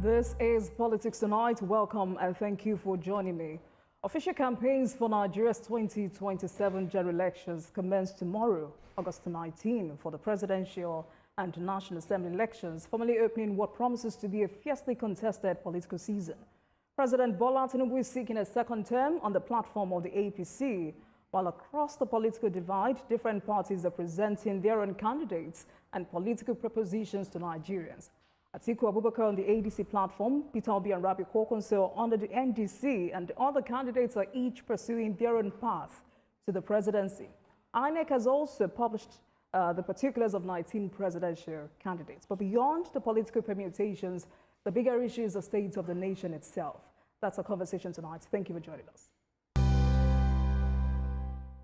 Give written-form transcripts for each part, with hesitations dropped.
This is Politics Tonight. Welcome and thank you for joining me. Official campaigns for Nigeria's 2027 general elections commence tomorrow, August 19, for the presidential and National Assembly elections, formally opening what promises to be a fiercely contested political season. President Bola Tinubu is seeking a second term on the platform of the APC, while across the political divide, different parties are presenting their own candidates and political propositions to Nigerians. Atiku Abubakar on the ADC platform, Peter Obi and Rabi Kwankwaso under the NDC, and other candidates are each pursuing their own path to the presidency. INEC has also published the particulars of 19 presidential candidates. But beyond the political permutations, the bigger issue is the state of the nation itself. That's our conversation tonight. Thank you for joining us.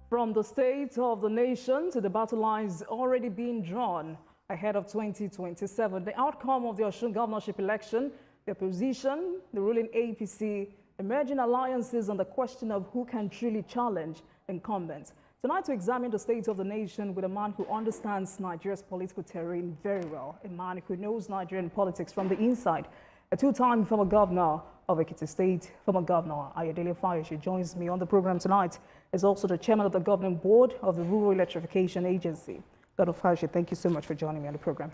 From the state of the nation to the battle lines already being drawn ahead of 2027, the outcome of the Osun governorship election, the opposition, the ruling APC, emerging alliances on the question of who can truly challenge incumbents. Tonight, to examine the state of the nation with a man who understands Nigeria's political terrain very well, a man who knows Nigerian politics from the inside, a two-time former governor of Ekiti State, former governor Fayose joins me on the program tonight. Is also the chairman of the governing board of the Rural Electrification Agency. Dr. Fayose, thank you so much for joining me on the program.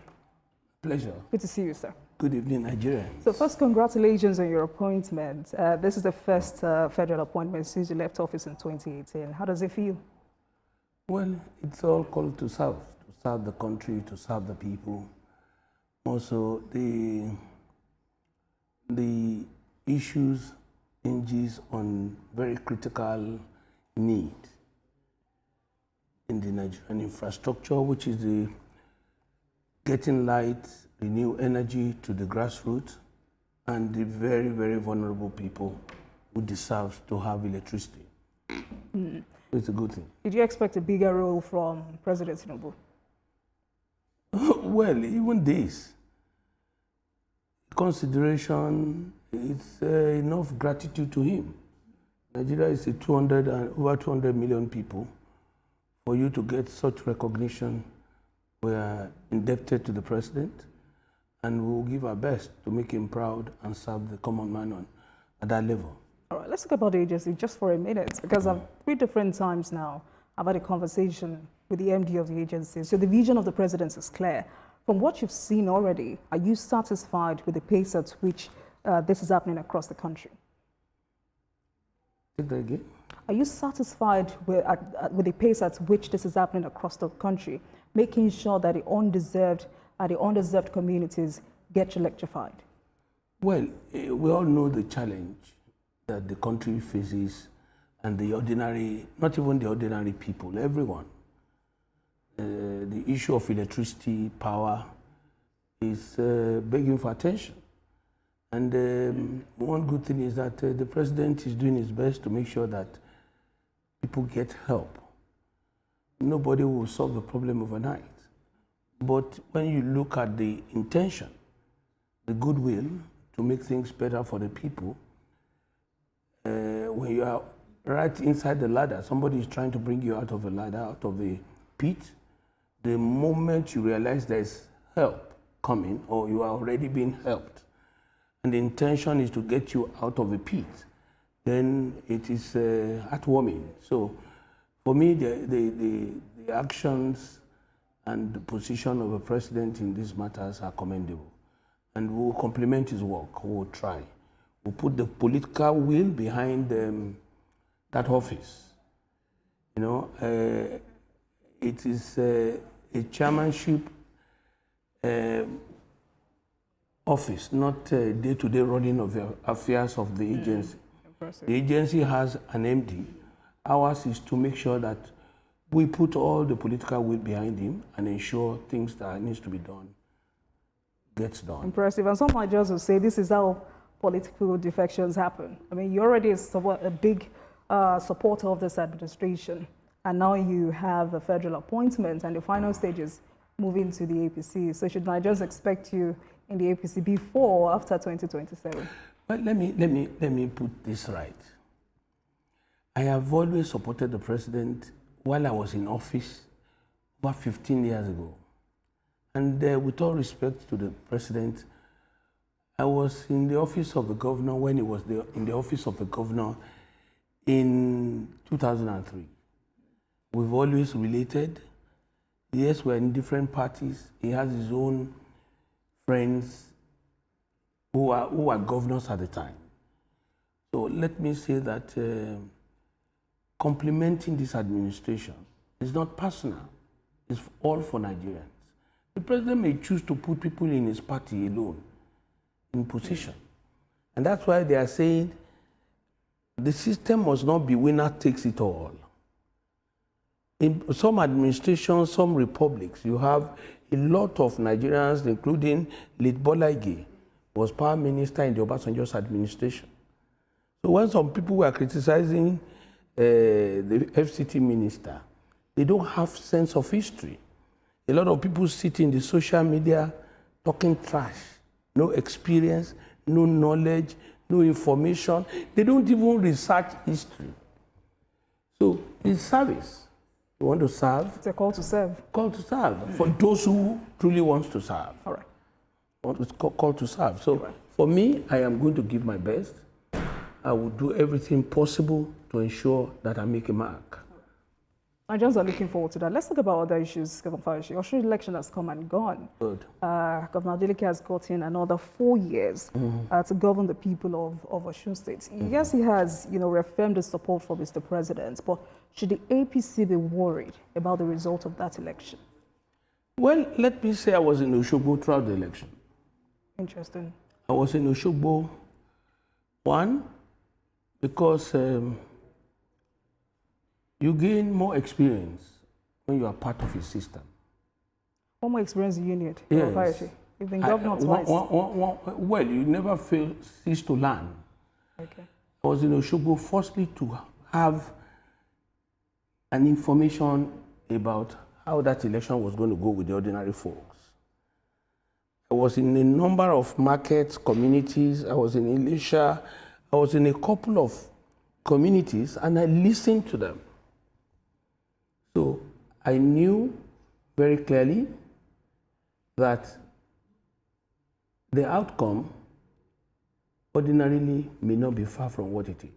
Pleasure. Good to see you, sir. Good evening, Nigeria. So first, congratulations on your appointment. This is the first federal appointment since you left office in 2018. How does it feel? Well, it's all called to serve the country, to serve the people. Also, the issues hinges on very critical need in the Nigerian infrastructure, which is the getting light, renew energy to the grassroots, and the very, very vulnerable people who deserve to have electricity. It's a good thing. Did you expect a bigger role from President Tinubu? Well, even this consideration, it's enough gratitude to him. Nigeria is over 200 million people. For you to get such recognition, we are indebted to the president, and we will give our best to make him proud and serve the common man at that level. All right, let's talk about the agency just for a minute, because I've 3 different times now I've had a conversation with the MD of the agency. So the vision of the president is clear. From what you've seen already, are you satisfied with the pace at which this is happening across the country? Say that again? Are you satisfied with the pace at which this is happening across the country, making sure that the undeserved communities get electrified? Well, we all know the challenge that the country faces, and the ordinary, not even the ordinary people, everyone. The issue of electricity, power is begging for attention. And one good thing is that the president is doing his best to make sure that people get help. Nobody will solve the problem overnight. But when you look at the intention, the goodwill to make things better for the people, when you are right inside the ladder, somebody is trying to bring you out of the ladder, out of the pit, the moment you realize there's help coming, or you are already being helped, and the intention is to get you out of the pit, then it is heartwarming. So for me, the actions and the position of the president in these matters are commendable. And we will complement his work, we will try. We'll put the political will behind that office. You know, it is a chairmanship office, not a day-to-day running of the affairs of the agency. The agency has an MD. Ours is to make sure that we put all the political will behind him and ensure things that needs to be done gets done. Impressive. And some might just say this is how political defections happen. I mean, you're already a big supporter of this administration, and now you have a federal appointment and the final stages moving to the APC. So should Nigerians expect you in the APC before or after 2027? Well, let me put this right. I have always supported the president while I was in office about 15 years ago. And with all respect to the president, I was in the office of the governor when he was in the office of the governor in 2003. We've always related. Yes, we're in different parties. He has his own friends who are governors at the time. So let me say that complimenting this administration is not personal. It's all for Nigerians. The president may choose to put people in his party alone in position. And that's why they are saying the system must not be winner takes it all. In some administrations, some republics, you have a lot of Nigerians, including late Bola Ige, was power minister in the Obasanjo's administration. So when some people were criticizing the FCT minister, they don't have sense of history. A lot of people sit in the social media talking trash, no experience, no knowledge, no information. They don't even research history. So it's service. You want to serve? It's a call to serve. Call to serve for those who truly want to serve. All right. It's call to serve. So for me, I am going to give my best. I will do everything possible to ensure that I make a mark. Nigerians are looking forward to that. Let's talk about other issues, Governor Fayose. Your Osun election has come and gone. Good. Governor Adeleke has gotten another 4 years to govern the people of Osun State. Yes, he has, reaffirmed his support for Mr. President, but should the APC be worried about the result of that election? Well, let me say I was in Osogbo throughout the election. Interesting. I was in Osogbo, one, because you gain more experience when you are part of a system. What more experience do you need? Yes. You've been governor twice. Well, you never cease to learn. Okay. I was in Osogbo firstly to have an information about how that election was going to go with the ordinary folks. I was in a number of markets, communities. I was in Elisha. I was in a couple of communities, and I listened to them. So I knew very clearly that the outcome ordinarily may not be far from what it is.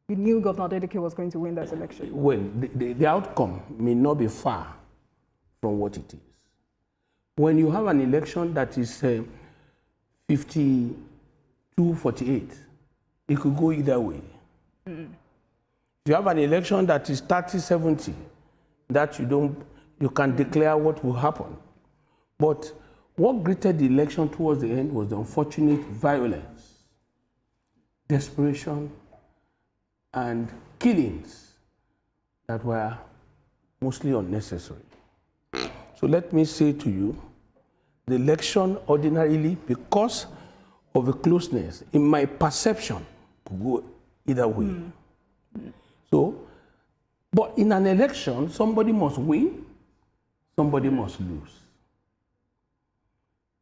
You knew Governor Adeleke was going to win that election? Well, the outcome may not be far from what it is. When you have an election that is 52-48, it could go either way. If you have an election that is 30-70, that you can declare what will happen. But what greeted the election towards the end was the unfortunate violence, desperation, and killings that were mostly unnecessary. So let me say to you, the election ordinarily, because of the closeness, in my perception, could go either way. So, but in an election, somebody must win, somebody must lose.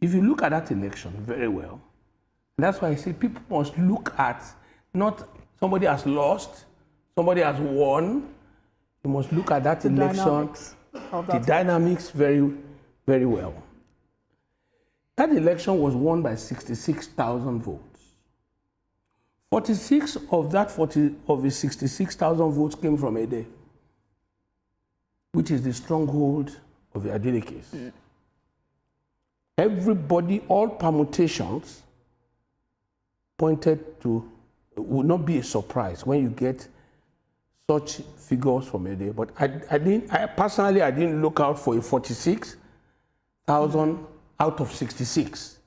If you look at that election very well, that's why I say people must look at not somebody has lost, somebody has won. You must look at that election, the dynamics very, very well. That election was won by 66,000 votes. 46 of the 66,000 votes came from Ede, which is the stronghold of the Adelekes. Everybody, all permutations pointed to, would not be a surprise when you get such figures from Ede. But I personally didn't look out for a 46,000 out of 66.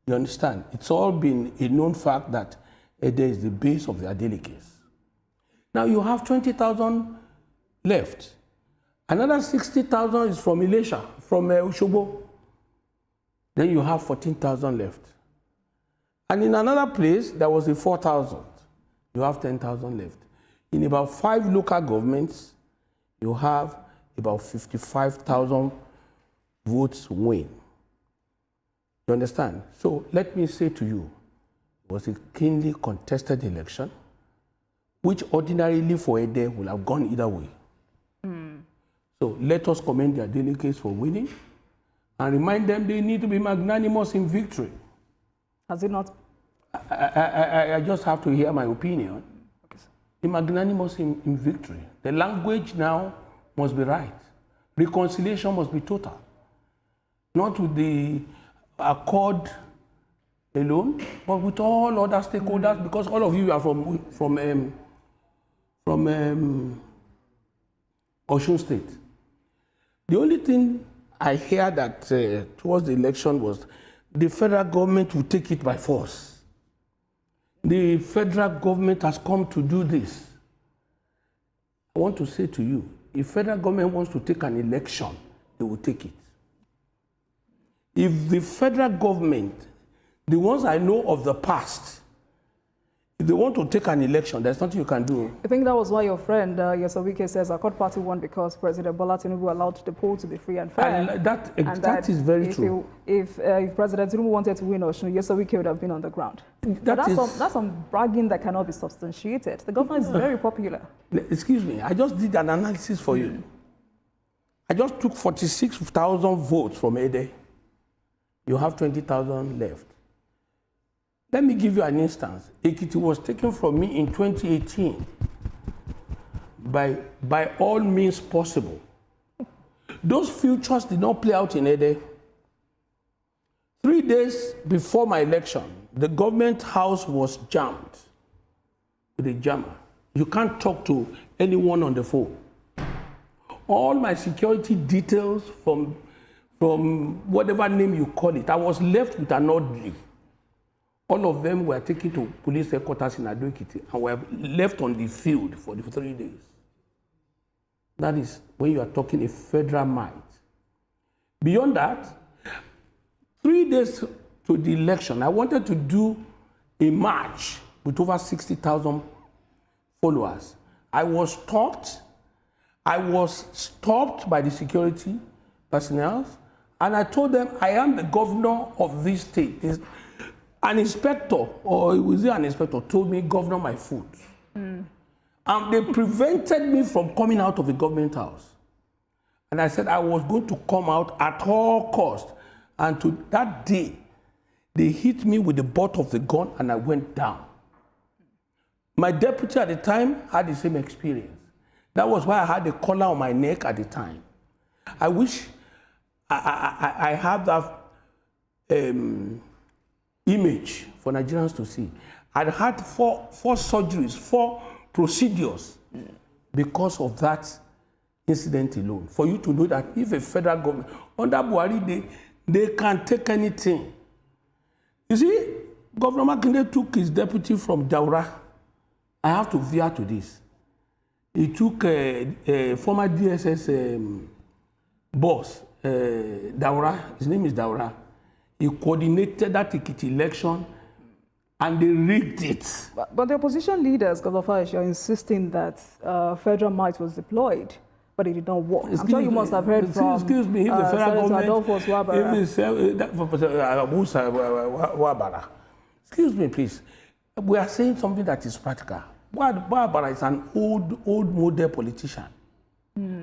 You understand? It's all been a known fact that Ede is the base of the Adelekes. Now you have 20,000 left. Another 60,000 is from Elisha, from Osogbo. Then you have 14,000 left. And in another place, there was a 4,000. You have 10,000 left. In about 5 local governments, you have about 55,000 votes win. You understand? So let me say to you, it was a keenly contested election, which ordinarily for Ede would have gone either way. So let us commend their delegates for winning and remind them they need to be magnanimous in victory. Has it not? I just have to hear my opinion. Okay. The magnanimous in victory. The language now must be right. Reconciliation must be total. Not with the accord alone, but with all other stakeholders, because all of you are from Osun State. The only thing I hear that towards the election was the federal government will take it by force. The federal government has come to do this. I want to say to you, if federal government wants to take an election, they will take it. If the federal government, the ones I know of the past, if they want to take an election, there's nothing you can do. I think that was why your friend, Yesawike, says Accord Party won because President Bola Tinubu allowed the poll to be free and fair. And that is very true. If President Tinubu wanted to win Osun, Yesawike would have been on the ground. That's some bragging that cannot be substantiated. The governor is very popular. Excuse me, I just did an analysis for you. I just took 46,000 votes from Ede. You have 20,000 left. Let me give you an instance. Ekiti was taken from me in 2018 by all means possible. Those futures did not play out in Ede. 3 days before my election, the government house was jammed with a jammer. You can't talk to anyone on the phone. All my security details from whatever name you call it, I was left with an orderly. All of them were taken to police headquarters in Ekiti and were left on the field for the 3 days. That is when you are talking a federal might. Beyond that, 3 days to the election, I wanted to do a march with over 60,000 followers. I was stopped by the security personnel, and I told them I am the governor of this state. An inspector, or was it an inspector, told me, Governor, my food. And they prevented me from coming out of the government house. And I said I was going to come out at all costs. And to that day, they hit me with the butt of the gun and I went down. My deputy at the time had the same experience. That was why I had a collar on my neck at the time. I wish I have that image for Nigerians to see. I had four surgeries, 4 procedures because of that incident alone. For you to know that if a federal government, under Buhari, they can take anything. You see, Governor Makinde took his deputy from Daura. I have to veer to this. He took a former DSS boss, Daura. His name is Daura. He coordinated that Ekiti election and they rigged it. But the opposition leaders, Governor Fayose, are insisting that federal might was deployed, but it did not work. I'm sure you must have heard from excuse me, if the federal government, excuse me, please. We are saying something that is practical. Wabara is an old model politician.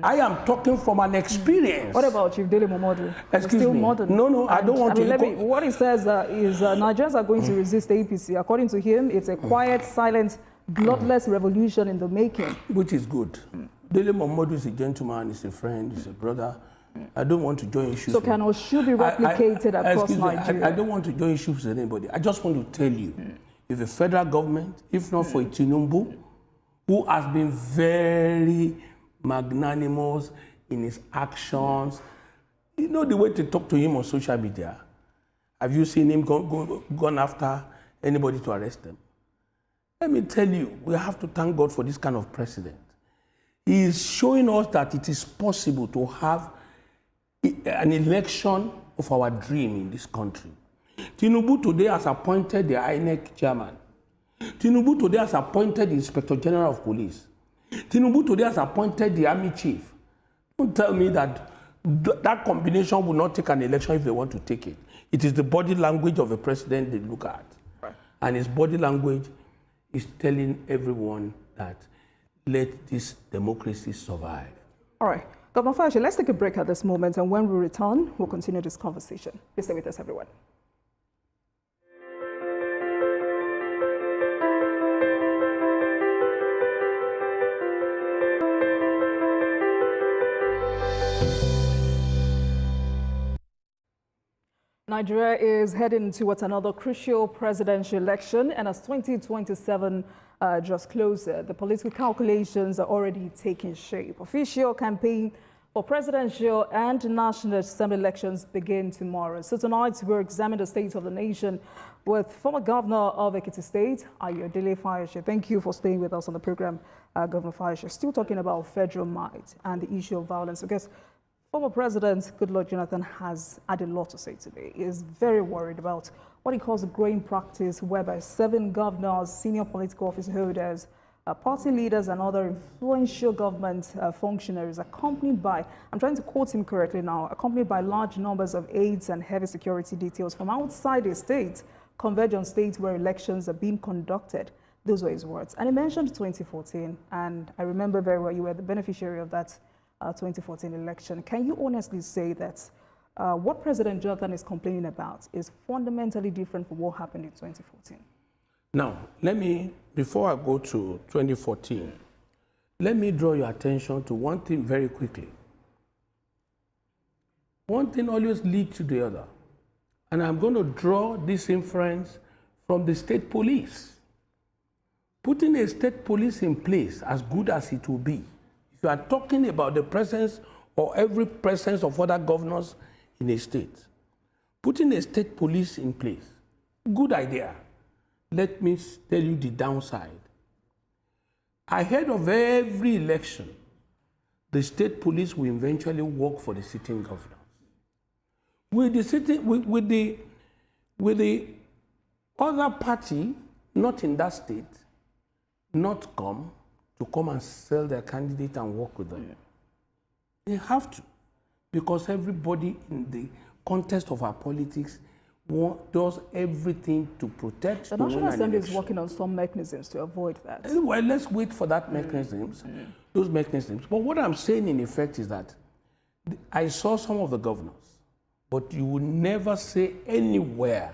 I am talking from an experience. What about Chief Dele Momodu? Excuse still me. modern. No, I don't want to. What he says is Nigerians are going to resist the APC. According to him, it's a quiet, silent, bloodless revolution in the making. Which is good. Dele Momodu is a gentleman, he's a friend, he's a brother. I don't want to join issues. So can Osun be replicated across Nigeria? I don't want to join issues with anybody. I just want to tell you, if the federal government, if not for Tinubu, who has been very magnanimous in his actions, you know the way to talk to him on social media. Have you seen him gone after anybody to arrest them? Let me tell you, we have to thank God for this kind of president. He is showing us that it is possible to have an election of our dream in this country. Tinubu today has appointed the INEC chairman. Tinubu today has appointed the Inspector General of Police. Tinubu today has appointed the Army Chief. Don't tell me that that combination will not take an election if they want to take it. It is the body language of the president they look at. Right. And his body language is telling everyone that let this democracy survive. All right. Governor Fayose, let's take a break at this moment, and when we return, we'll continue this conversation. Please stay with us, everyone. Nigeria is heading towards another crucial presidential election, and as 2027 just closer, the political calculations are already taking shape. Official campaign for presidential and national assembly elections begin tomorrow. So tonight, we'll examine the state of the nation with former governor of Ekiti State, Fayose. Thank you for staying with us on the program, Governor Fayose. Still talking about federal might and the issue of violence, because former President Goodluck Jonathan has had a lot to say today. He is very worried about what he calls a growing practice whereby 7 governors, senior political office holders, party leaders and other influential government functionaries accompanied by, I'm trying to quote him correctly now, accompanied by large numbers of aides and heavy security details from outside the state, converge on states where elections are being conducted. Those were his words. And he mentioned 2014, and I remember very well you were the beneficiary of that 2014 election. Can you honestly say that what President Jonathan is complaining about is fundamentally different from what happened in 2014? Now, before I go to 2014, let me draw your attention to one thing very quickly. One thing always leads to the other. And I'm going to draw this inference from the state police. Putting a state police in place, as good as it will be, if you are talking about the presence or every presence of other governors in a state, putting a state police in place, good idea. Let me tell you the downside. Ahead of every election, the state police will eventually work for the sitting governors. With the other party not in that state not come and sell their candidate and work with them. Yeah. They have to, because everybody in the context of our politics does everything to protect the National Assembly is working on some mechanisms to avoid that. Well, let's wait for that mechanisms, those mechanisms. But what I'm saying in effect is that I saw some of the governors, but you will never say anywhere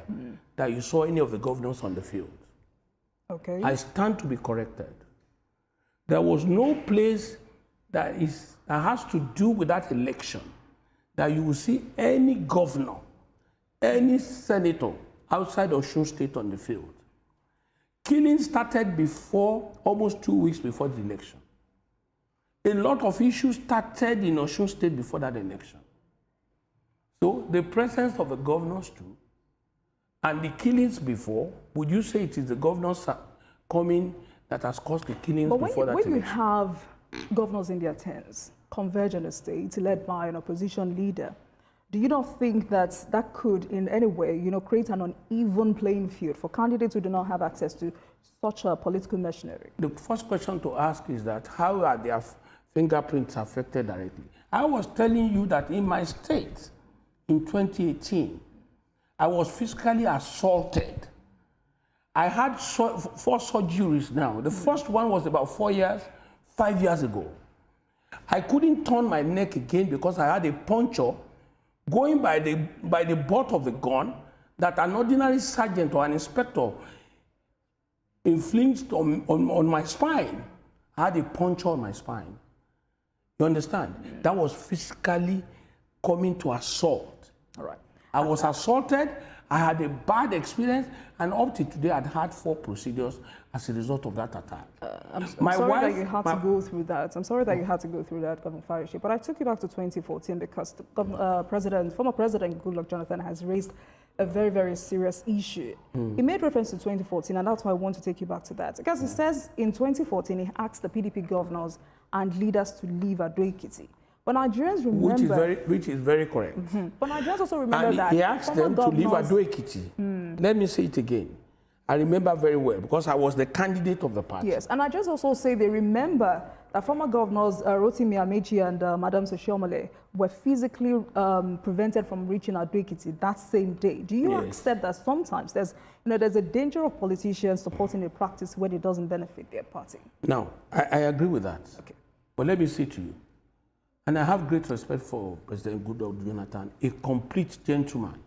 that you saw any of the governors on the field. Okay. I stand to be corrected. There was no place that has to do with that election that you will see any governor, any senator outside Osun State on the field. Killing started almost 2 weeks before the election. A lot of issues started in Osun State before that election. So the presence of the governors too, and the killings before, would you say it is the governors coming that has caused the killings before that election? When you have governors in their turns converge on a state led by an opposition leader, do you not think that could in any way, create an uneven playing field for candidates who do not have access to such a political machinery? The first question to ask is that how are their fingerprints affected directly? I was telling you that in my state, in 2018, I was physically assaulted. I had 4 surgeries now. The first one was about 5 years ago. I couldn't turn my neck again because I had a puncture going by the butt of the gun that an ordinary sergeant or an inspector inflicted on my spine. I had a puncture on my spine. You understand? Yeah. That was physically coming to assault. All right. I was assaulted. I had a bad experience, and up to today, I'd had 4 procedures as a result of that attack. I'm sorry that you had to go through that. I'm sorry that you had to go through that, Governor Fayose. But I took you back to 2014 because former President Goodluck Jonathan has raised a very, very serious issue. He made reference to 2014, and that's why I want to take you back to that. Because he says in 2014, he asked the PDP governors and leaders to leave Ekiti. But Nigerians remember... Which is very correct. But Nigerians also remember that... he asked them to leave Ekiti. Let me say it again. I remember very well because I was the candidate of the party. Yes, and Nigerians also say they remember that former governors Rotimi Amechi and Madam Soshiomole were physically prevented from reaching Ekiti that same day. Do you accept that sometimes there's a danger of politicians supporting a practice when it doesn't benefit their party? No, I agree with that. Okay. But let me say to you, and I have great respect for President Goodluck Jonathan, a complete gentleman.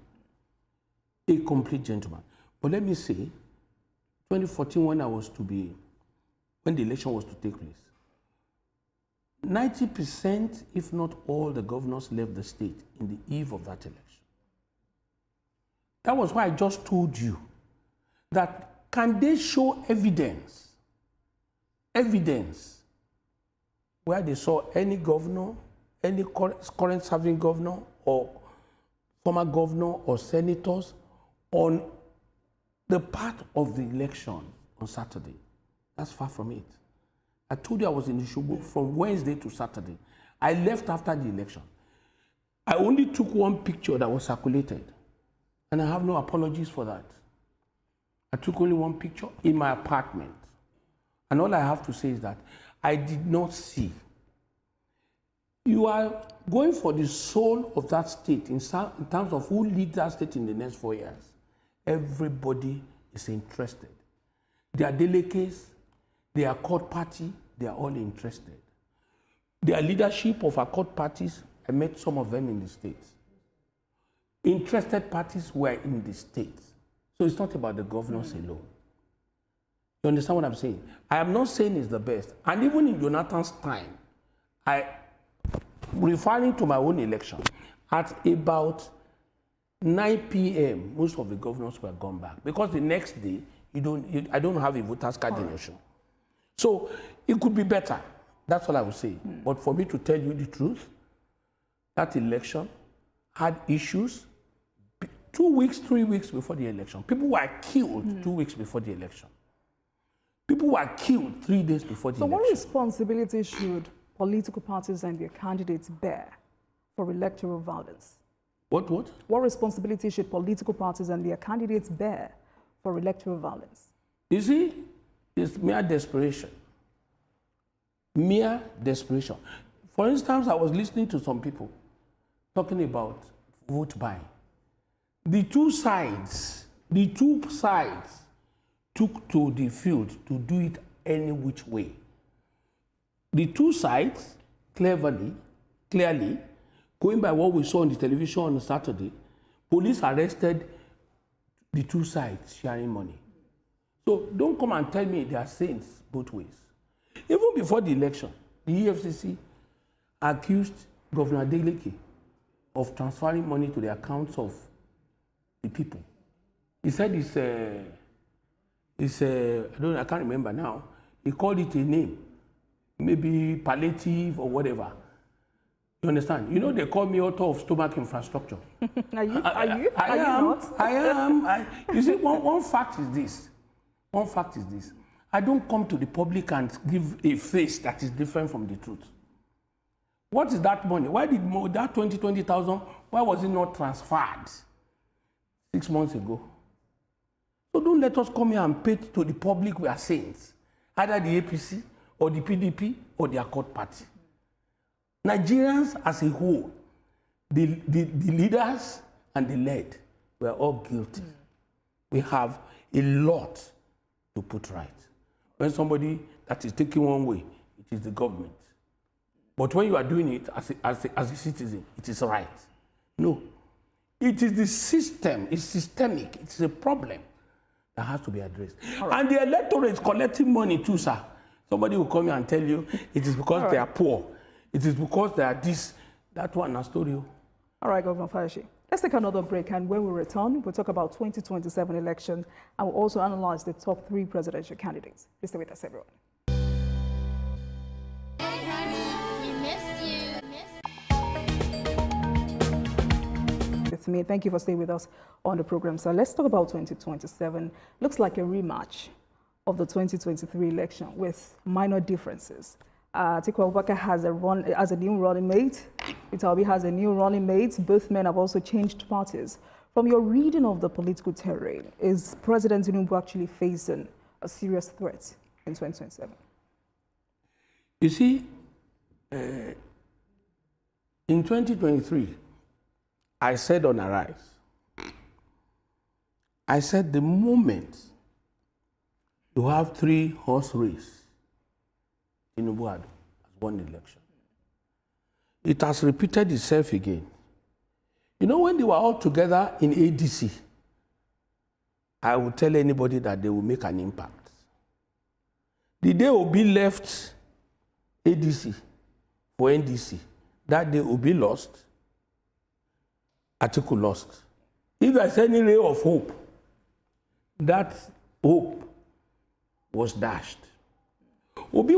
A complete gentleman. But let me say, 2014, when the election was to take place, 90%, if not all, the governors left the state in the eve of that election. That was why I just told you that can they show evidence where they saw any governor, any current serving governor or former governor or senators on the part of the election on Saturday? That's far from it. I told you I was in Ishobo from Wednesday to Saturday. I left after the election. I only took one picture that was circulated, and I have no apologies for that. I took only one picture in my apartment. And all I have to say is that I did not see. You are going for the soul of that state in terms of who leads that state in the next 4 years. Everybody is interested. Their delegates, their court party, they are all interested. Their leadership of our court parties, I met some of them in the states. Interested parties were in the states. So it's not about the governors alone. You understand what I'm saying? I am not saying it's the best. And even in Jonathan's time, referring to my own election, at about 9 p.m., most of the governors were gone back. Because the next day, I don't have a voter's card in Osun. So it could be better. That's all I would say. But for me to tell you the truth, that election had issues 2 weeks, 3 weeks before the election. People were killed 2 weeks before the election. People were killed 3 days before the election. So what responsibility should political parties and their candidates bear for electoral violence? What? What responsibility should political parties and their candidates bear for electoral violence? You see, it's mere desperation. Mere desperation. For instance, I was listening to some people talking about vote buying. The two sides took to the field to do it any which way. The two sides, clearly, going by what we saw on the television on Saturday, police arrested the two sides sharing money. So don't come and tell me they are saints both ways. Even before the election, the EFCC accused Governor Adeleke of transferring money to the accounts of the people. He said I can't remember now. He called it a name, maybe palliative or whatever. You understand? You know they call me author of stomach infrastructure. Are you not? I am. You see, one fact is this. I don't come to the public and give a face that is different from the truth. What is that money? Why did that 20,000, why was it not transferred 6 months ago? So don't let us come here and paint to the public we are saints, either the APC or the PDP or the Accord Party. Nigerians as a whole, the leaders and the led were all guilty. We have a lot to put right. When somebody that is taking one way, it is the government. But when you are doing it as a citizen, it is right. No. It is the system, it's systemic, it's a problem that has to be addressed. Right. And the electorate is collecting money too, sir. Somebody will come here and tell you it is because they are poor. It is because they are this, that one, I told you. All right, Governor Fayose. Let's take another break, and when we return, we'll talk about 2027 elections, and we'll also analyze the top 3 presidential candidates. Please stay with us, everyone. With me, thank you for staying with us on the program. So let's talk about 2027. Looks like a rematch of the 2023 election with minor differences. Atiku Abubakar has a new running mate. Itaobi has a new running mate. Both men have also changed parties. From your reading of the political terrain, is President Tinubu actually facing a serious threat in 2027? You see, in 2023, I said on Arise, I said the moment you have 3-horse race, Tinubu has won the election. It has repeated itself again. You know, when they were all together in ADC, I would tell anybody that they will make an impact. The day Obi left ADC for NDC, that day Obi lost, Atiku lost. if there's any ray of hope, that hope was dashed. Obi,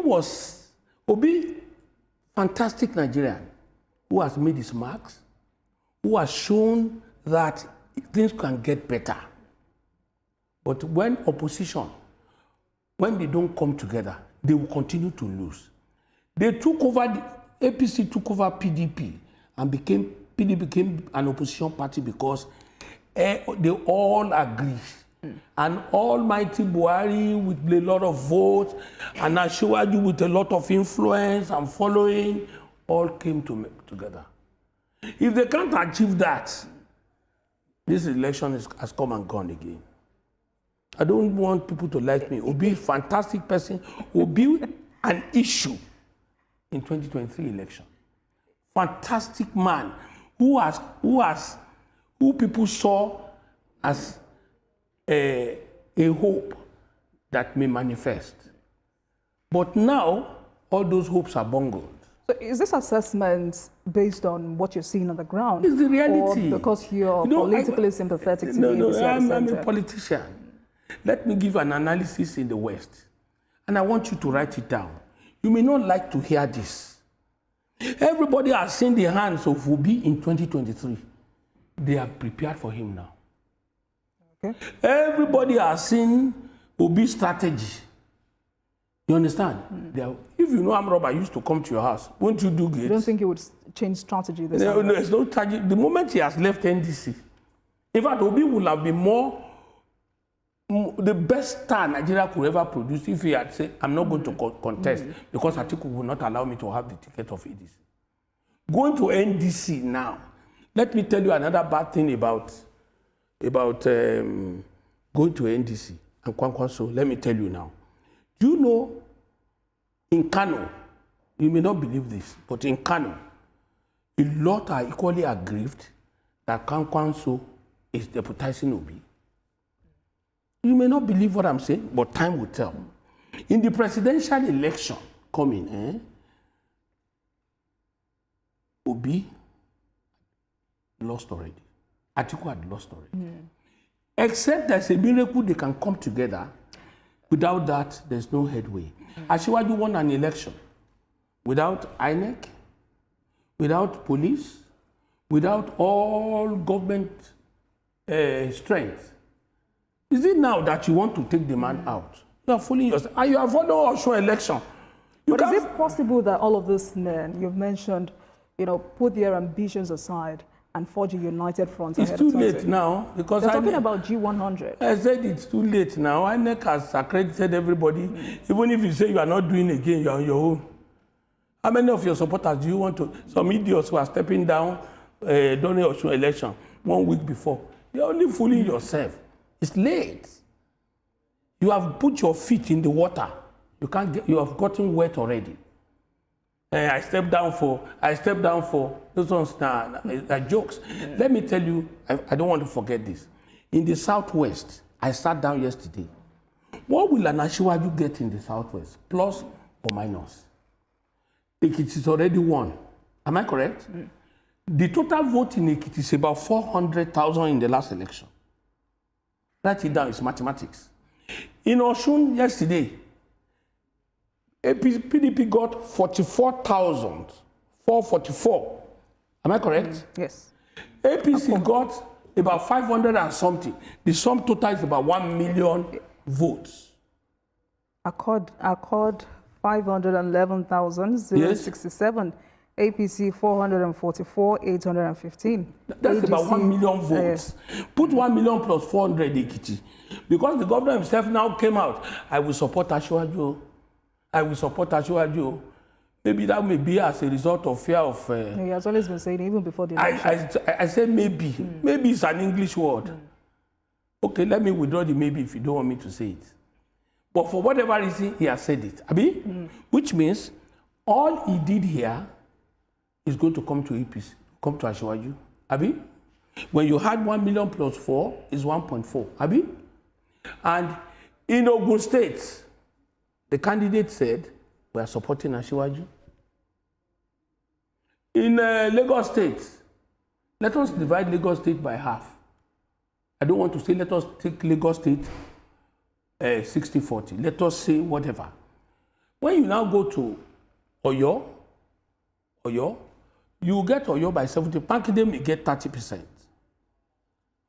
fantastic Nigerian, who has made his marks, who has shown that things can get better. But when opposition, when they don't come together, they will continue to lose. They took over, the APC took over PDP and PDP became an opposition party because they all agree. And almighty Buhari with a lot of votes and Asiwaju with a lot of influence and following all came together. If they can't achieve that, this election has come and gone again. I don't want people to like me. Obi, fantastic person, will be an issue in 2023 election. Fantastic man who people saw as a hope that may manifest. But now, all those hopes are bungled. So is this assessment based on what you're seeing on the ground? It's the reality. Or because you're politically sympathetic to I'm a politician. Let me give an analysis in the West. And I want you to write it down. You may not like to hear this. Everybody has seen the hands of Obi in 2023. They are prepared for him now. Okay. Everybody has seen Obi's strategy. You understand? If you know armed robber used to come to your house, won't you do good? You don't think he would change strategy this time? No, there's no strategy. The moment he has left NDC, in fact, Obi would have been the best star Nigeria could ever produce if he had said, I'm not going to contest because Atiku will not allow me to have the ticket of ADC. Going to NDC now, let me tell you another bad thing about going to NDC and Kwankwaso. Let me tell you now. Do you know, in Kano, you may not believe this, but in Kano, a lot are equally aggrieved that Kwankwaso is deputizing Obi. You may not believe what I'm saying, but time will tell. In the presidential election coming, Obi lost already. Atiku had lost already. Except there's a miracle they can come together. Without that, there's no headway. Asiwaju won an election without INEC, without police, without all government strength. Is it now that you want to take the man out? You are fooling yourself. And you are following also election. But is it possible that all of these men you've mentioned, put their ambitions aside and forge a united front? It's too late now because they're talking about G100. I said it's too late now. INEC has accredited everybody. Even if you say you are not doing again, you are on your own. How many of your supporters do you want to? Some idiots who are stepping down during the Osun election 1 week before. You're only fooling yourself. It's late. You have put your feet in the water. You have gotten wet already. I stepped down for those ones are jokes. Let me tell you, I don't want to forget this. In the Southwest, I sat down yesterday. What will an Asiwaju get in the Southwest? Plus or minus? Ekiti is already won. Am I correct? The total vote in Ekiti is about 400,000 in the last election. Write it down, it's mathematics. In Osun yesterday, PDP got 44,444. Am I correct? Yes. APC got about 500 and something. The sum total is about 1 million votes. Accord 511,067. Yes. APC 444,815. That's ADC, about 1 million votes. Put 1 million plus 400 Ekiti. Because the governor himself now came out, I will support Asiwaju. I will support Asiwaju. Maybe that may be as a result of fear of... he has always been saying even before the election. I said maybe. Maybe it's an English word. Okay, let me withdraw the maybe if you don't want me to say it. But for whatever reason, he has said it. Abi? Which means all he did here is going to come to APC, come to Asiwaju. Abi? When you had 1 million plus 4, is 1.4. Abi? And in Ogun State, the candidate said, we are supporting Asiwaju. In Lagos State, let us divide Lagos State by half. don't want to say, let us take Lagos State 60-40. Let us say whatever. When you now go to Oyo, you get Oyo by 70%. Makinde may get 30%.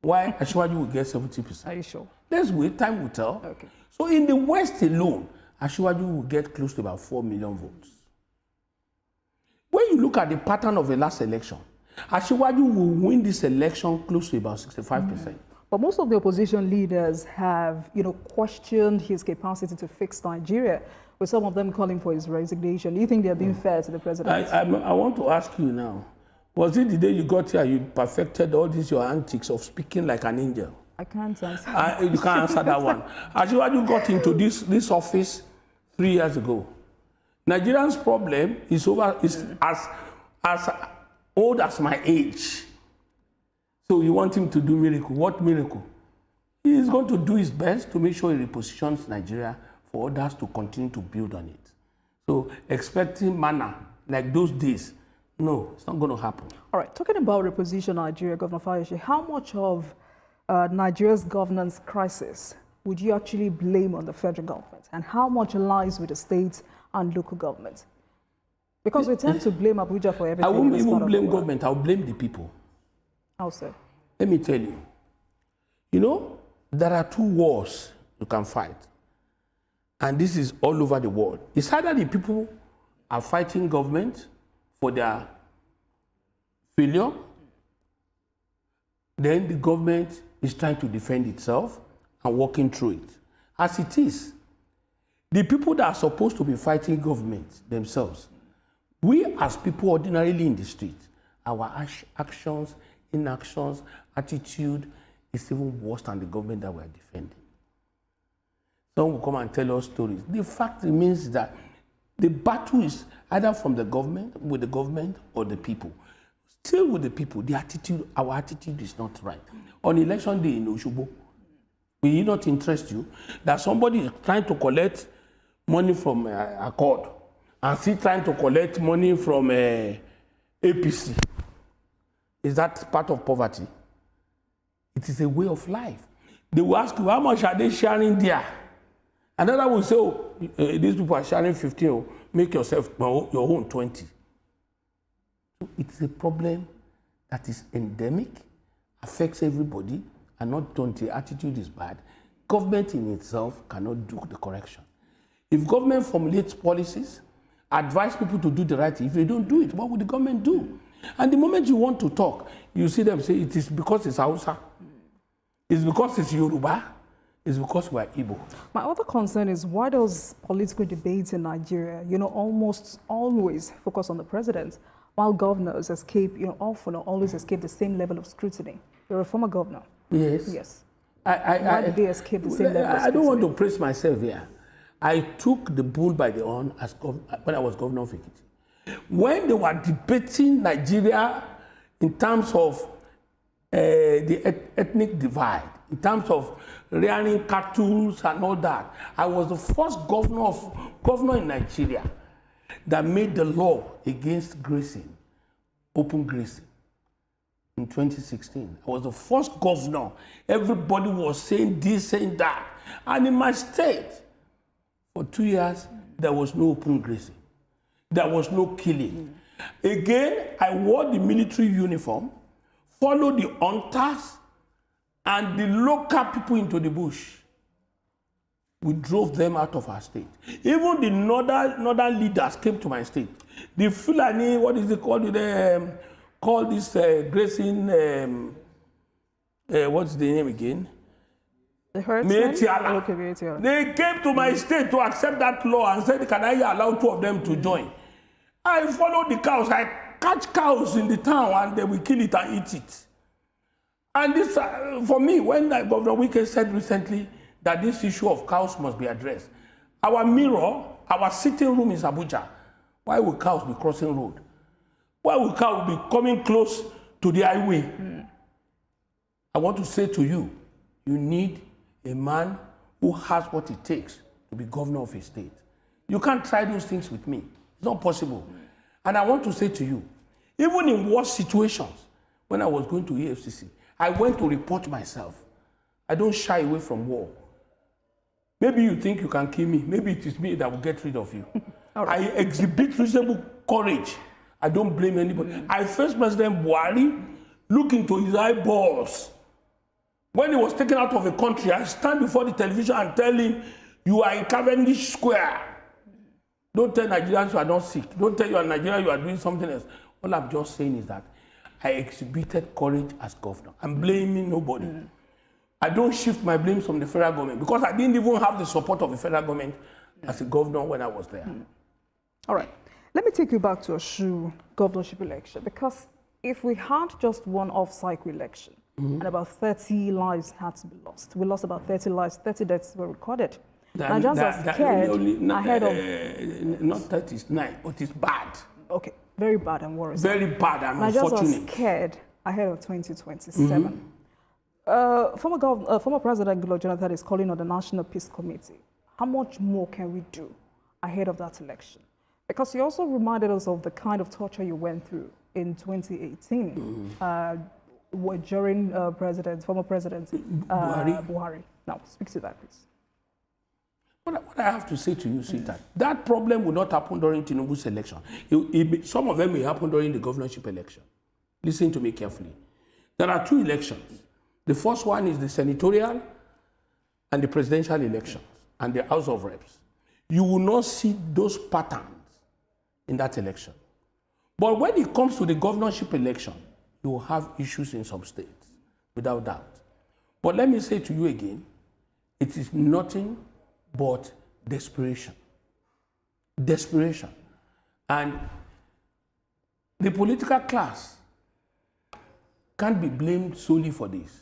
Why Asiwaju will get 70%? Are you sure? Let's wait, time will tell. Okay. So in the West alone, Asiwaju will get close to about 4 million votes. When you look at the pattern of the last election, Asiwaju will win this election close to about 65%. But most of the opposition leaders have, questioned his capacity to fix Nigeria, with some of them calling for his resignation. Do you think they're being fair to the president? I want to ask you now, was it the day you got here you perfected all these your antics of speaking like an angel? I can't answer. You can't answer that one. Asiwaju got into this office 3 years ago. Nigerians' problem is as old as my age. So you want him to do miracle. What miracle? He is going to do his best to make sure he repositions Nigeria for others to continue to build on it. So expecting manna like those days, no, it's not going to happen. All right, talking about reposition Nigeria, Governor Fayose, how much of Nigeria's governance crisis would you actually blame on the federal government? And how much lies with the state and local government? Because we tend to blame Abuja for everything. I won't even blame government, I'll blame the people. How so? Let me tell you. There are 2 wars you can fight. And this is all over the world. It's either the people are fighting government for their failure, then the government is trying to defend itself and working through it. As it is, the people that are supposed to be fighting government themselves, we as people ordinarily in the street, our actions, inactions, attitude is even worse than the government that we are defending. Some will come and tell us stories. The fact remains that the battle is either from the government, with the government, or the people. Still with the people, our attitude is not right. On election day in Osogbo, will it not interest you that somebody is trying to collect money from Accord and still trying to collect money from APC? Is that part of poverty? It is a way of life. They will ask you, how much are they sharing there? Another will say, these people are sharing 15, make yourself your own 20. So it's a problem that is endemic, affects everybody, and not until the attitude is bad. Government in itself cannot do the correction. If government formulates policies, advise people to do the right thing, if they don't do it, what would the government do? And the moment you want to talk, you see them say it is because it's Hausa, it's because it's Yoruba, it's because we are Igbo. My other concern is, why does political debates in Nigeria, almost always focus on the president, while governors escape, often or always escape the same level of scrutiny? You're a former governor. Yes. Yes. Why did they escape the same level of scrutiny? I don't want to praise myself here. I took the bull by the horn when I was governor of Ekiti. When they were debating Nigeria in terms of the ethnic divide, in terms of rearing cattle and all that, I was the first governor in Nigeria that made the law against grazing, open grazing, in 2016. I was the first governor. Everybody was saying this, saying that. And in my state, for 2 years, there was no open grazing. There was no killing. Again, I wore the military uniform, followed the hunters and the local people into the bush. We drove them out of our state. Even the northern leaders came to my state. The Fulani, what is it called? Call this grazing, what's the name again? The herdsmen? They came to my state to accept that law and said, can I allow 2 of them to join? I followed the cows. I catch cows in the town and they will kill it and eat it. And this, for me, when Governor Wike said recently that this issue of cows must be addressed, our mirror, our sitting room is Abuja. Why will cows be crossing road? Why will cows be coming close to the highway? I want to say to you, you need a man who has what it takes to be governor of a state. You can't try those things with me. It's not possible. And I want to say to you, even in worse situations, when I was going to EFCC, I went to report myself I don't shy away from war. Maybe you think you can kill me. Maybe it is me that will get rid of you. Right. I exhibit reasonable courage. I don't blame anybody. I faced President Buhari, look into his eyeballs. When he was taken out of the country, I stand before the television and tell him, you are in Cavendish Square. Don't tell Nigerians you are not sick. Don't tell you are Nigerian, you are doing something else. All I'm just saying is that I exhibited courage as governor. I'm blaming nobody. I don't shift my blame from the federal government because I didn't even have the support of the federal government as a governor when I was there. All right. Let me take you back to Osun governorship election, because if we had just one off-cycle election and about 30 lives had to be lost, we lost about 30 lives, 30 deaths were recorded. Nigerians are scared ahead of... Not 30, it's 9, but it's bad. Okay, very bad and worrisome. Very bad and unfortunate. Nigerians are scared ahead of 2027. Former President Goodluck Jonathan is calling on the National Peace Committee. How much more can we do ahead of that election? Because you also reminded us of the kind of torture you went through in 2018 during former President Buhari. Now, speak to that, please. What I have to say to you, sweetheart, that problem will not happen during Tinubu's election. Some of them may happen during the governorship election. Listen to me carefully. There are 2 elections. The first one is the senatorial and the presidential elections and the House of Reps. You will not see those patterns in that election. But when it comes to the governorship election, you will have issues in some states, without doubt. But let me say to you again, it is nothing but desperation. Desperation. And the political class can't be blamed solely for this.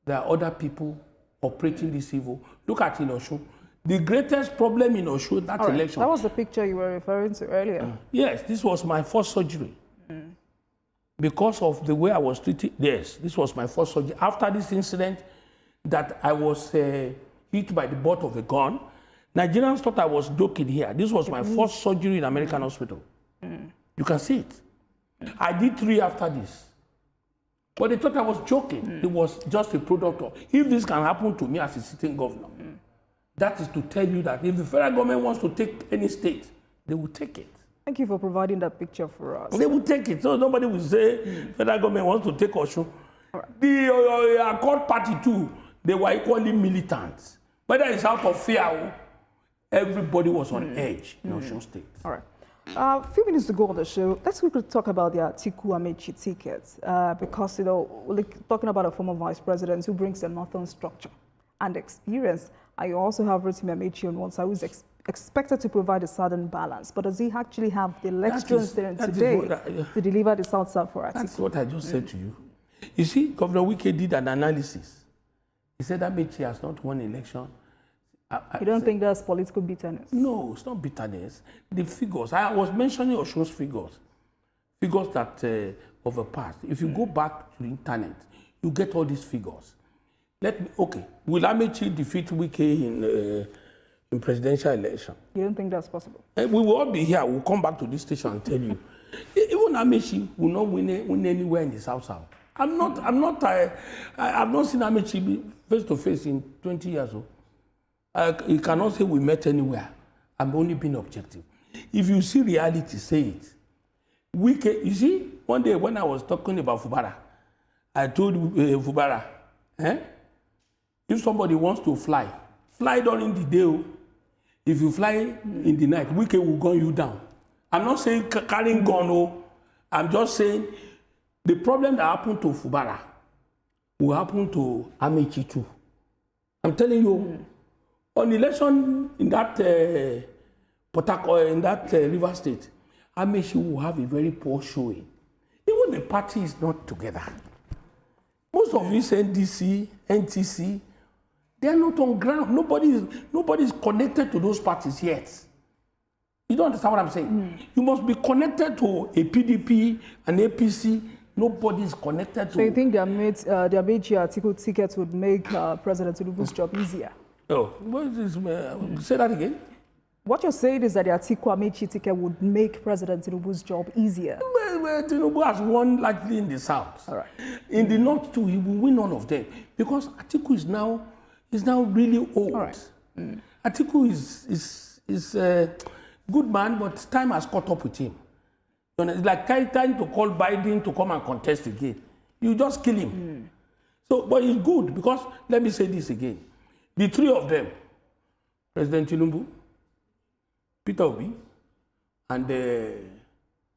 There are other people operating this evil. Look at in Osun. The greatest problem in Osun, that election. That was the picture you were referring to earlier. Yes, this was my first surgery. Because of the way I was treated, yes, this was my first surgery. After this incident that I was hit by the butt of a gun, Nigerians thought I was joking here. This was my first surgery in American hospital. You can see it. I did 3 after this. But they thought I was joking. It was just a product of, if this can happen to me as a sitting governor, that is to tell you that if the federal government wants to take any state, they will take it. Thank you for providing that picture for us. They will take it. So nobody will say federal government wants to take Osun. Right. The Accord Party too, they were equally militant. Whether it's out of fear, everybody was on edge in Osun State. All right. A few minutes to go on the show, let's quickly talk about the Atiku Abubakar ticket, because, we're talking about a former vice president who brings a northern structure and experience. And you also have Rotimi Amaechi on one side, who's expected to provide a southern balance. But does he actually have the elections there today to deliver the south-south for Atiku? That's what I just said to you. You see, Governor Wike did an analysis. He said that Amaechi has not won election. You don't think that's political bitterness? No, it's not bitterness. The figures, I was mentioning Osun's figures that of the past. If you go back to the internet, you get all these figures. Okay, will Amaechi defeat Wike in presidential election? You don't think that's possible? We will all be here. We'll come back to this station and tell you. Even Amaechi will not win anywhere in the South. I've not seen Amaechi face to face in 20 years old. You cannot say we met anywhere. I'm only being objective. If you see reality, say it. You see, one day when I was talking about Fubara, I told Fubara, if somebody wants to fly during the day. If you fly in the night, Wike will gun you down. I'm not saying carrying gun, I'm just saying the problem that happened to Fubara will happen to Amaechi too. I'm telling you, on election in that River State, Amaechi will have a very poor showing. Even the party is not together. Most of you say NDC, NTC, they are not on ground. Nobody is connected to those parties yet. You don't understand what I'm saying? You must be connected to a PDP, an APC. Nobody is connected to... So you think the Amaechi Atiku ticket would make President Tinubu's job easier? Oh, what is this? Say that again. What you're saying is that the Atiku ticket would make President Tinubu's job easier. Well, Tinubu has won likely in the south. All right. In the north too, he will win all of them because Atiku is now really old. All right. Atiku is a good man, but time has caught up with him. You know, it's like trying to call Biden to come and contest again. You just kill him. So, but it's good because let me say this again: the three of them, President Tinubu, Peter Obi, and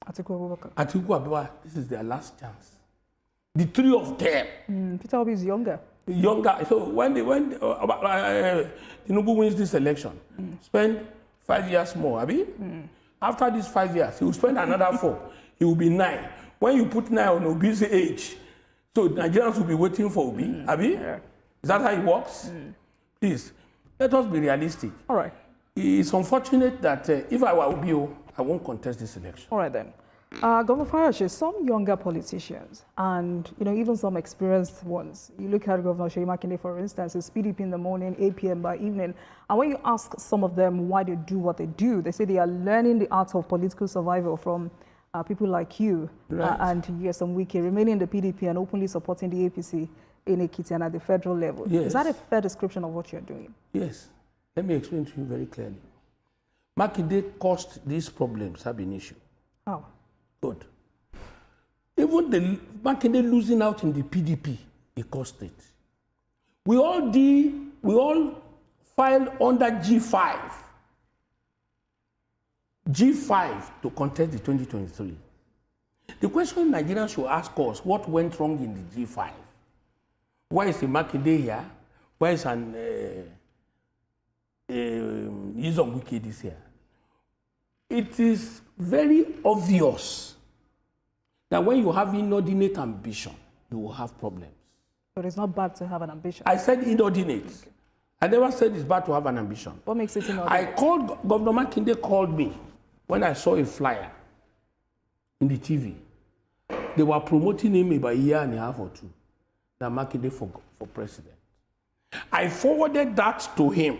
Atiku Abubakar, this is their last chance. The three of them. Peter Obi is younger. So when Tinubu wins this election, spend 5 years more, Abi? After these 5 years, he will spend another 4. He will be 9. When you put 9 on Obi's age, so Nigerians will be waiting for Obi, Abi? Yeah. Is that how it works? Please, let us be realistic. All right. It's unfortunate that if I were Obi, I won't contest this election. All right then. Governor Fayose, some younger politicians and even some experienced ones. You look at Governor Seyi Makinde, for instance, it's PDP in the morning, 8 p.m. by evening. And when you ask some of them why they do what they do, they say they are learning the art of political survival from people like you and Nyesom Wike, remaining in the PDP and openly supporting the APC in Ekiti and at the federal level. Yes. Is that a fair description of what you're doing? Yes. Let me explain to you very clearly. Makinde caused these problems have been issue. How? Good. Even the Makinde losing out in the PDP, it cost it. We all filed under G5 to contest the 2023. The question Nigerians should ask us, what went wrong in the G5? Why is the Makinde here? Why is an Nyesom Wike this year? It is very obvious that when you have inordinate ambition, you will have problems. But it's not bad to have an ambition. I said inordinate. Okay. I never said it's bad to have an ambition. What makes it inordinate? Governor Makinde called me when I saw a flyer in the TV. They were promoting him about a year and a half or two, that Makinde for president. I forwarded that to him.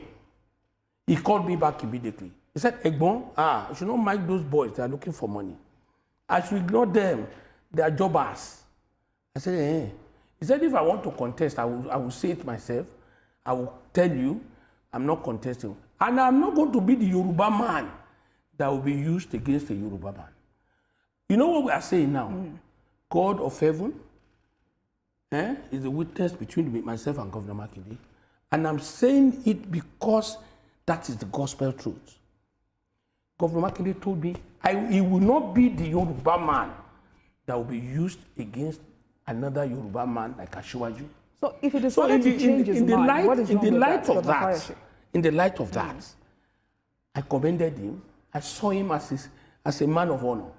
He called me back immediately. He said, Egbon, you should not mind those boys. They are looking for money. I should ignore them. They are jobbers. I said, eh. He said, if I want to contest, I will say it myself. I will tell you, I'm not contesting. And I'm not going to be the Yoruba man that will be used against the Yoruba man. You know what we are saying now? God of heaven is the witness between myself and Governor Makinde. And I'm saying it because that is the gospel truth. Governor Makinde told me, he will not be the Yoruba man that will be used against another Yoruba man like Asiwaju. So if he decided to change his mind, what is wrong with that? In the light of that, I commended him. I saw him as a man of honor.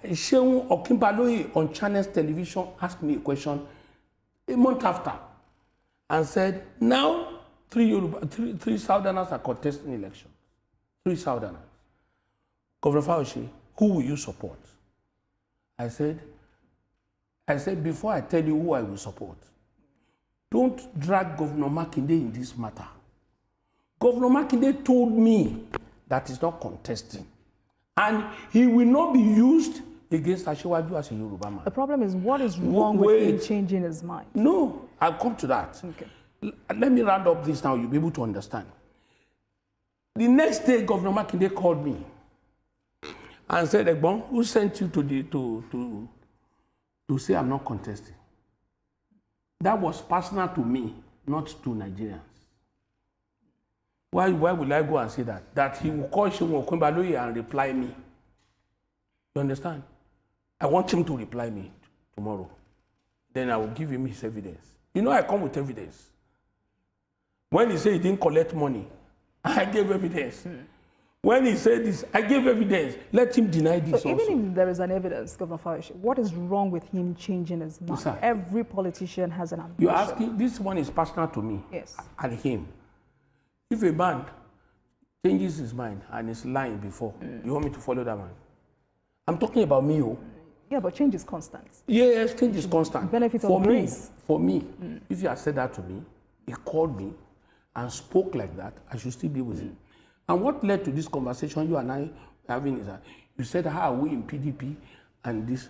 Sheung Okimbaloye on Channels Television asked me a question a month after and said, now three Southerners are contesting elections. 3 Southerners. Governor Fayose, who will you support? I said, before I tell you who I will support, don't drag Governor Makinde in this matter. Governor Makinde told me that he's not contesting. And he will not be used against Asiwaju as a Yoruba man. The problem is, what is wrong with him changing his mind? No, I'll come to that. Okay. Let me round up this now, you'll be able to understand. The next day, Governor Makinde called me and said, Egbon, who sent you to say I'm not contesting? That was personal to me, not to Nigerians. Why will I go and say that? That he will call Sheung Okimbaloye and reply me. You understand? I want him to reply me tomorrow. Then I will give him his evidence. You know, I come with evidence. When he said he didn't collect money, I gave evidence. When he said this, I gave evidence. Let him deny this. So even if there is an evidence, Governor Fayose, what is wrong with him changing his mind? Yes, every politician has an ambition. You're asking, this one is personal to me. Yes. And him. If a man changes his mind and is lying before, you want me to follow that man? I'm talking about me. Yeah, but change is constant. Yes, change is constant. Benefit of grace. For me, if you had said that to me, he called me and spoke like that, I should still be with him. And what led to this conversation you and I having is that you said, how are we in PDP and this?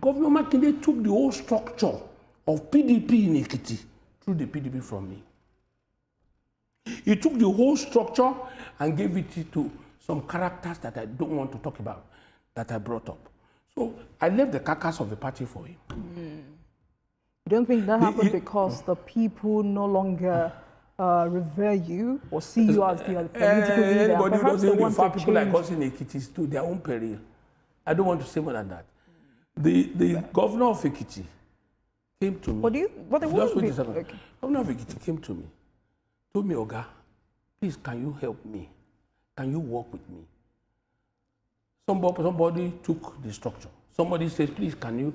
Governor Makinde took the whole structure of PDP in Ekiti through the PDP from me. He took the whole structure and gave it to some characters that I don't want to talk about, that I brought up. So I left the carcass of the party for him. You don't think that happened because the people no longer revere you or see you as the political leader? Anybody who Perhaps doesn't want refer to people like change. us in Ekiti to their own peril. I don't want to say more than that. The governor of Ekiti came to me. But they Just wouldn't wait be. a second. Okay. Governor of Ekiti came to me, told me, Oga, please, can you help me? Can you work with me? Somebody took the structure. Somebody says, please, can you?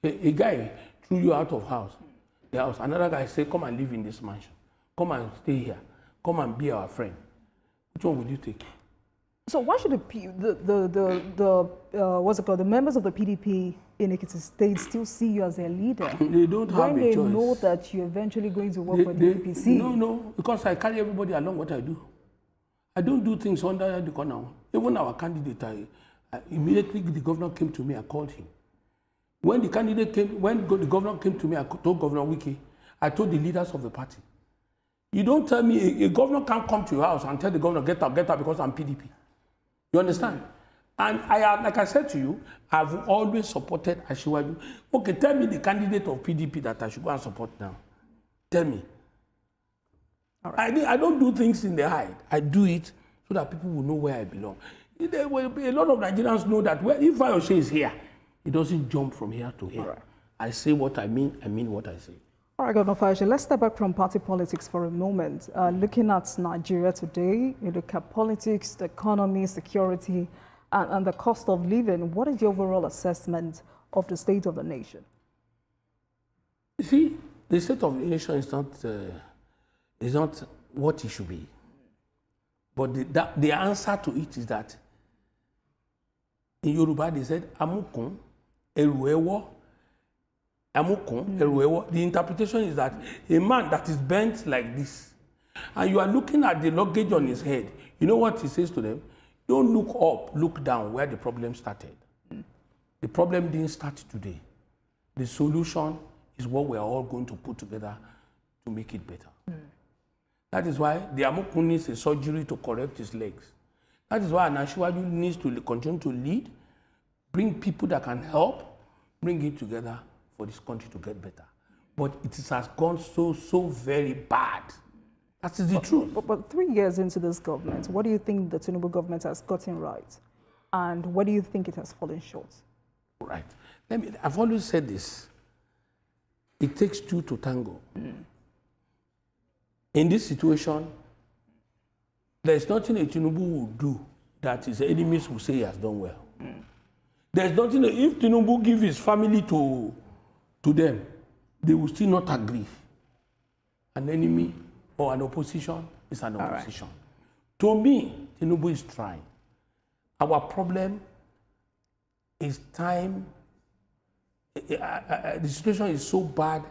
A guy threw you out of the house. Another guy said, come and live in this mansion. Come and stay here. Come and be our friend. Which one would you take? So why should the members of the PDP in Ekiti State still see you as their leader? They don't have a choice. When they know that you're eventually going to work for the APC? No, because I carry everybody along what I do. I don't do things under the corner. Even our candidate, immediately the governor came to me, I called him. When the governor came to me, I told Governor Wiki, I told the leaders of the party. You don't tell me, a governor can't come to your house and tell the governor, get out because I'm PDP. You understand? And like I said to you, I've always supported Asiwaju. Okay, tell me the candidate of PDP that I should go and support now. Tell me. All right. I don't do things in the hide. I do it so that people will know where I belong. A lot of Nigerians know that if Fayose is here, he doesn't jump from here to here. Right. I say what I mean what I say. All right, Governor Fayose, let's step back from party politics for a moment. Looking at Nigeria today, you look at politics, the economy, security, and the cost of living. What is your overall assessment of the state of the nation? You see, the state of the nation is not what it should be. But the answer to it is that in Yoruba they said, Amukun, Eruewo, Amukun, Eruewo. The interpretation is that a man that is bent like this, and you are looking at the luggage on his head, you know what he says to them? Don't look up, look down where the problem started. The problem didn't start today. The solution is what we are all going to put together to make it better. That is why the Amukun needs a surgery to correct his legs. That is why Asiwaju needs to continue to lead, bring people that can help, bring it together for this country to get better. But it has gone so very bad. That is the truth. But 3 years into this government, what do you think the Tinubu government has gotten right? And what do you think it has fallen short? Right. I've always said this. It takes two to tango. In this situation, there's nothing a Tinubu will do that his enemies will say he has done well. There's nothing, if Tinubu gives his family to them, they will still not agree. An enemy or an opposition is an opposition. Right. To me, Tinubu is trying. Our problem is time. The situation is so bad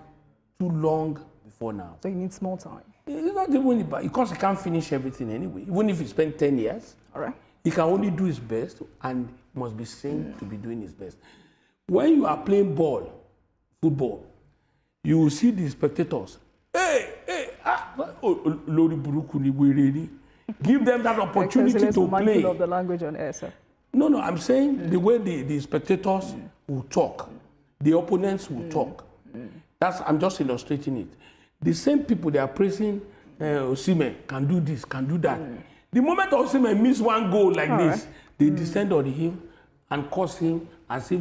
too long before now. So he needs more time. It's not even because he can't finish everything anyway. Even if he spent 10 years, all right, he can only do his best and must be seen to be doing his best. When you are playing football, you will see the spectators. Give them that opportunity to play. Of the language on air, sir. No, I'm saying the way the spectators will talk, the opponents will talk. I'm just illustrating it. The same people they are praising Osimhen can do this, can do that. The moment Osimhen miss one goal like this, they descend on him and curse him as if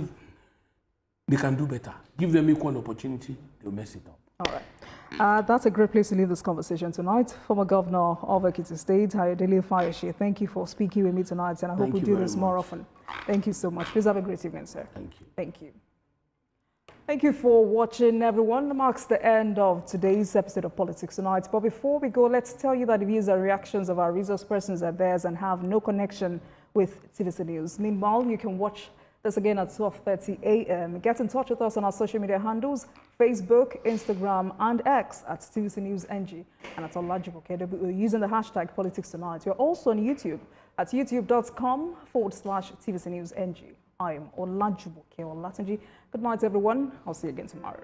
they can do better. Give them equal opportunity, they'll mess it up. All right. That's a great place to leave this conversation tonight. Former Governor of Ekiti State, Ayodele Fayose, thank you for speaking with me tonight, and I hope we do this more often. Thank you so much. Please have a great evening, sir. Thank you. Thank you. Thank you for watching, everyone. That marks the end of today's episode of Politics Tonight. But before we go, let's tell you that the views and reactions of our resource persons are theirs and have no connection with TVC News. Meanwhile, you can watch This again at 12:30 a.m. Get in touch with us on our social media handles, Facebook, Instagram, and X at TVC News NG and at Olajumo KW using the hashtag Politics Tonight. We're also on YouTube at youtube.com/TVC News NG. I'm Olajumo K. Olatunji. Good night, everyone. I'll see you again tomorrow.